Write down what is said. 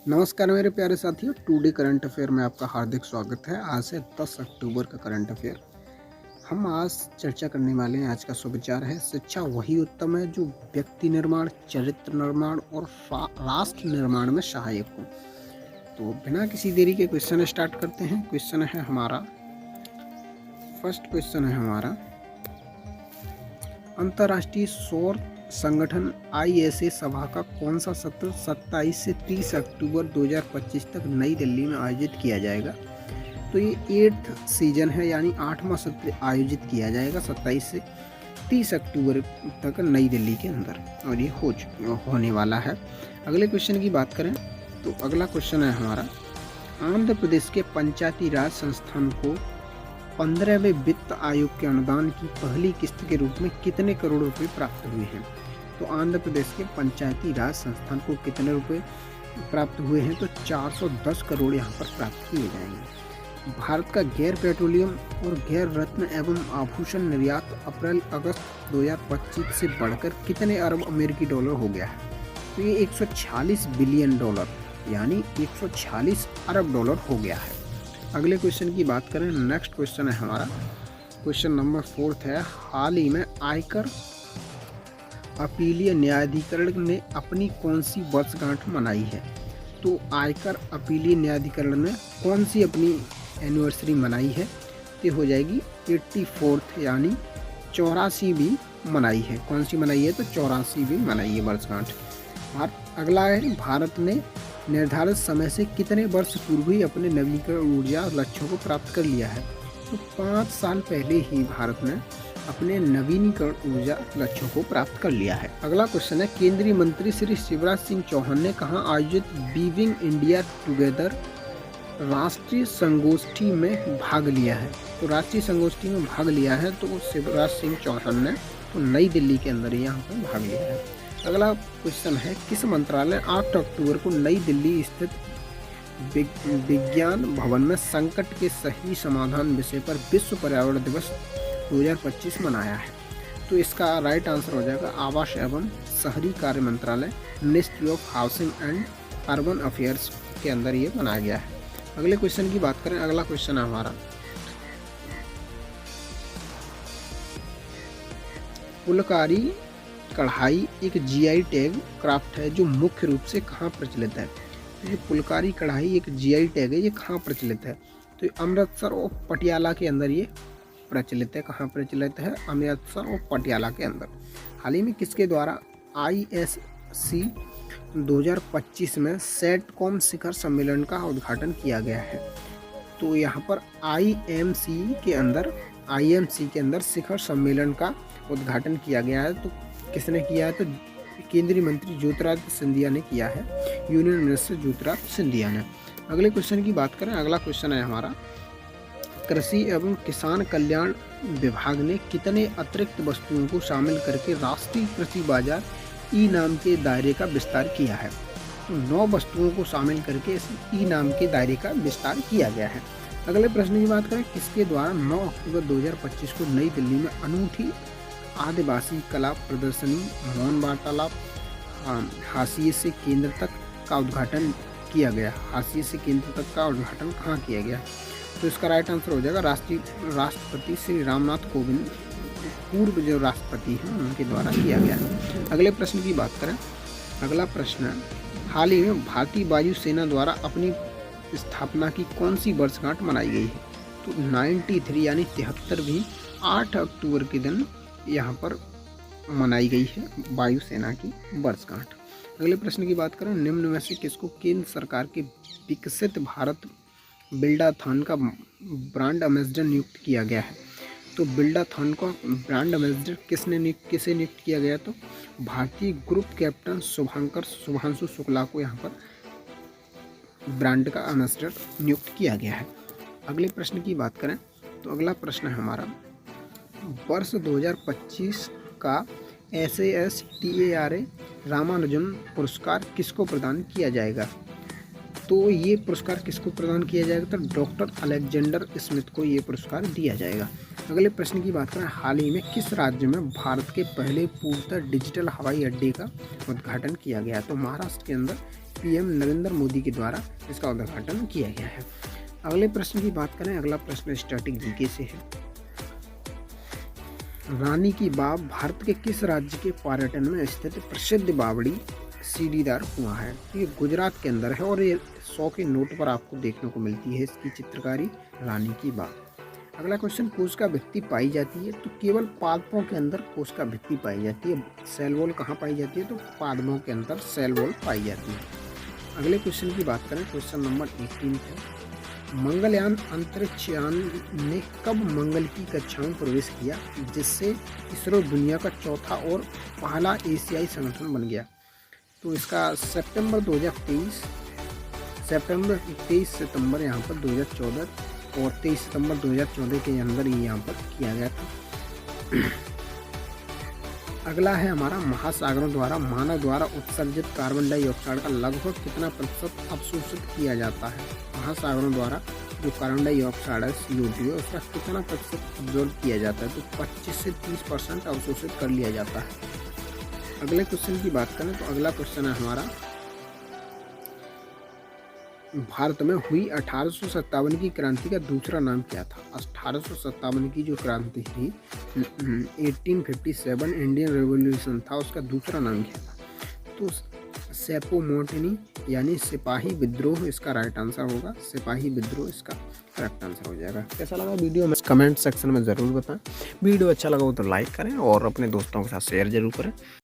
नमस्कार मेरे प्यारे साथियों, टुडे करंट अफेयर में आपका हार्दिक स्वागत है। आज है 10 अक्टूबर का करंट अफेयर। हम आज चर्चा करने वाले हैं। आज का सुविचार है, शिक्षा वही उत्तम है जो व्यक्ति निर्माण, चरित्र निर्माण और राष्ट्र निर्माण में सहायक हो। तो बिना किसी देरी के क्वेश्चन स्टार्ट करते हैं। क्वेश्चन है हमारा, फर्स्ट क्वेश्चन है हमारा, अंतर्राष्ट्रीय सौर संगठन ISA सभा का कौन सा सत्र 27 से 30 अक्टूबर 2025 तक नई दिल्ली में आयोजित किया जाएगा? तो ये 8th सीजन है, यानी 8वां सत्र आयोजित किया जाएगा 27 से 30 अक्टूबर तक नई दिल्ली के अंदर, और ये होने वाला है। अगले क्वेश्चन की बात करें तो अगला क्वेश्चन है हमारा, आंध्र प्रदेश के पंचायती राज संस्थान को 15वें वित्त आयोग के अनुदान की पहली किस्त के रूप में कितने करोड़ रुपए प्राप्त हुए हैं? तो आंध्र प्रदेश के पंचायती राज संस्थान को कितने रुपए प्राप्त हुए हैं? तो 410 करोड़ यहाँ पर प्राप्त किए जाएंगे। भारत का गैर पेट्रोलियम और गैर रत्न एवं आभूषण निर्यात अप्रैल अगस्त 2025 से बढ़कर कितने अरब अमेरिकी डॉलर हो गया है? तो ये 146 बिलियन डॉलर यानी 146 अरब डॉलर हो गया है। अगले क्वेश्चन की बात करें, नेक्स्ट क्वेश्चन है हमारा, क्वेश्चन नंबर 4 है, हाल ही में आयकर अपीलीय न्यायाधिकरण ने अपनी कौन सी वर्षगांठ मनाई है? तो आयकर अपीलीय न्यायाधिकरण ने कौन सी अपनी एनिवर्सरी मनाई है? तो हो जाएगी 84th यानी 84वीं मनाई है। कौन सी मनाई है? तो 84वीं मनाई है वर्षगांठ। अगला है, भारत ने निर्धारित समय से कितने वर्ष पूर्व ही अपने नवीकरण ऊर्जा लक्ष्यों को प्राप्त कर लिया है? तो 5 साल पहले ही भारत ने अपने नवीनीकरण ऊर्जा लक्ष्यों को प्राप्त कर लिया है। अगला क्वेश्चन है, केंद्रीय मंत्री श्री शिवराज सिंह चौहान ने कहाँ आयोजित वीविंग इंडिया टुगेदर राष्ट्रीय संगोष्ठी में भाग लिया है? तो राष्ट्रीय संगोष्ठी में भाग लिया है तो शिवराज सिंह चौहान ने तो नई दिल्ली के अंदर यहाँ पर भाग लिया है। अगला क्वेश्चन है, किस मंत्रालय 8 अक्टूबर को नई दिल्ली स्थित विज्ञान भवन में संकट के सही समाधान विषय पर विश्व पर्यावरण दिवस 2025 मनाया है? तो इसका राइट आंसर हो जाएगा आवास एवं शहरी कार्य मंत्रालय, ministry of housing and urban affairs के अंदर ये मनाया गया है। अगले क्वेश्चन की बात करें, अगला क्वेश्चन है हमारा, फुलकारी कढ़ाई एक GI टैग क्राफ्ट है जो मुख्य रूप से कहाँ प्रचलित है? तो ये फुलकारी कढ़ाई एक GI टैग है, ये कहाँ प्रचलित है? तो अमृतसर और पटियाला के अंदर ये प्रचलित है। कहाँ प्रचलित है? अमृतसर और पटियाला के अंदर। हाल ही में किसके द्वारा ISC 2025 में सेटकॉम शिखर सम्मेलन का उद्घाटन किया गया है? तो यहाँ पर IMC के अंदर शिखर सम्मेलन का उद्घाटन किया गया है। तो किसने किया है? तो केंद्रीय मंत्री ज्योतिरादित्य सिंधिया ने किया है, यूनियन मिनिस्टर ज्योतिरादित्य सिंधिया ने। अगले क्वेश्चन की बात करें, अगला क्वेश्चन है हमारा, कृषि एवं किसान कल्याण विभाग ने कितने अतिरिक्त वस्तुओं को शामिल करके राष्ट्रीय कृषि बाजार नाम के दायरे का विस्तार किया है? तो 9 वस्तुओं को शामिल करके इस नाम के दायरे का विस्तार किया गया है। अगले प्रश्न की बात करें, किसके द्वारा 9 अक्टूबर 2025 को नई दिल्ली में अनूठी आदिवासी कला प्रदर्शनी मौन वार्तालाप हाशिए से केंद्र तक का उद्घाटन किया गया? हाशिए से केंद्र तक का उद्घाटन कहाँ किया गया? तो इसका राइट आंसर हो जाएगा राष्ट्रपति श्री रामनाथ कोविंद, पूर्व जो राष्ट्रपति हैं उनके द्वारा किया गया है। अगले प्रश्न की बात करें, अगला प्रश्न, हाल ही में भारतीय वायुसेना द्वारा अपनी स्थापना की कौन सी वर्षगांठ मनाई गई है? तो 93 यानी 73वीं 8 अक्टूबर के दिन यहाँ पर मनाई गई है वायुसेना की वर्षगांठ। अगले प्रश्न की बात करें, निम्न में से किसको केंद्र सरकार के विकसित भारत बिल्डाथॉन का ब्रांड एम्बेसडर नियुक्त किया गया है? तो बिल्डाथॉन का ब्रांड एम्बेसडर किसे नियुक्त किया गया? तो भारतीय ग्रुप कैप्टन शुभांशु शुक्ला को यहाँ पर ब्रांड का एम्बेसडर नियुक्त किया गया है। अगले प्रश्न की बात करें तो अगला प्रश्न है हमारा, वर्ष 2025 का SASTARA रामानुजन पुरस्कार किसको प्रदान किया जाएगा? तो ये पुरस्कार किसको प्रदान किया जाएगा? तो डॉक्टर अलेक्जेंडर स्मिथ को ये पुरस्कार दिया जाएगा। अगले प्रश्न की बात करें, हाल ही में किस राज्य में भारत के पहले पूर्णतः डिजिटल हवाई अड्डे का उद्घाटन किया गया? तो महाराष्ट्र के अंदर पीएम नरेंद्र मोदी के द्वारा इसका उद्घाटन किया गया है। अगले प्रश्न की बात करें, अगला प्रश्न स्टैटिक जीके से है। रानी की बाव भारत के किस राज्य के पर्यटन में स्थित प्रसिद्ध बावड़ी सीढ़ीदार कुआं है? ये गुजरात के अंदर है और ये 100 के नोट पर आपको देखने को मिलती है इसकी चित्रकारी, रानी की बाव। अगला क्वेश्चन, कोशिका भित्ति पाई जाती है? तो केवल पादपों के अंदर कोशिका भित्ति पाई जाती है। सेल वॉल कहाँ पाई जाती है? तो पादपों के अंदर सेल वॉल पाई जाती है। अगले क्वेश्चन की बात करें, क्वेश्चन नंबर 18 है, मंगलयान अंतरिक्षयान ने कब मंगल की कक्षाओं में प्रवेश किया जिससे इसरो दुनिया का चौथा और पहला एशियाई संगठन बन गया? तो इसका सितंबर 23 सितंबर यहाँ पर 2014 और 23 सितंबर 2014 के अंदर ये यहाँ पर किया गया था। अगला है हमारा, महासागरों द्वारा मानव द्वारा उत्सर्जित कार्बन डाइऑक्साइड का लगभग कितना प्रतिशत अवशोषित किया जाता है? महासागरों द्वारा जो कार्बन डाइऑक्साइड है CO2 है उसका कितना प्रतिशत अब्जॉर्ब किया जाता है? तो 25 से 30% अवशोषित कर लिया जाता है। अगले क्वेश्चन की बात करें तो अगला क्वेश्चन है हमारा, भारत में हुई 1857 की क्रांति का दूसरा नाम क्या था? 1857 की जो क्रांति थी 1857 इंडियन रेवोल्यूशन था, उसका दूसरा नाम क्या था? तो सेपो मोटनी यानी सिपाही विद्रोह इसका राइट आंसर होगा। सिपाही विद्रोह इसका करेक्ट आंसर हो जाएगा। कैसा लगा वीडियो में कमेंट सेक्शन में ज़रूर बताएं। वीडियो अच्छा लगा हो तो लाइक करें और अपने दोस्तों के साथ शेयर जरूर करें।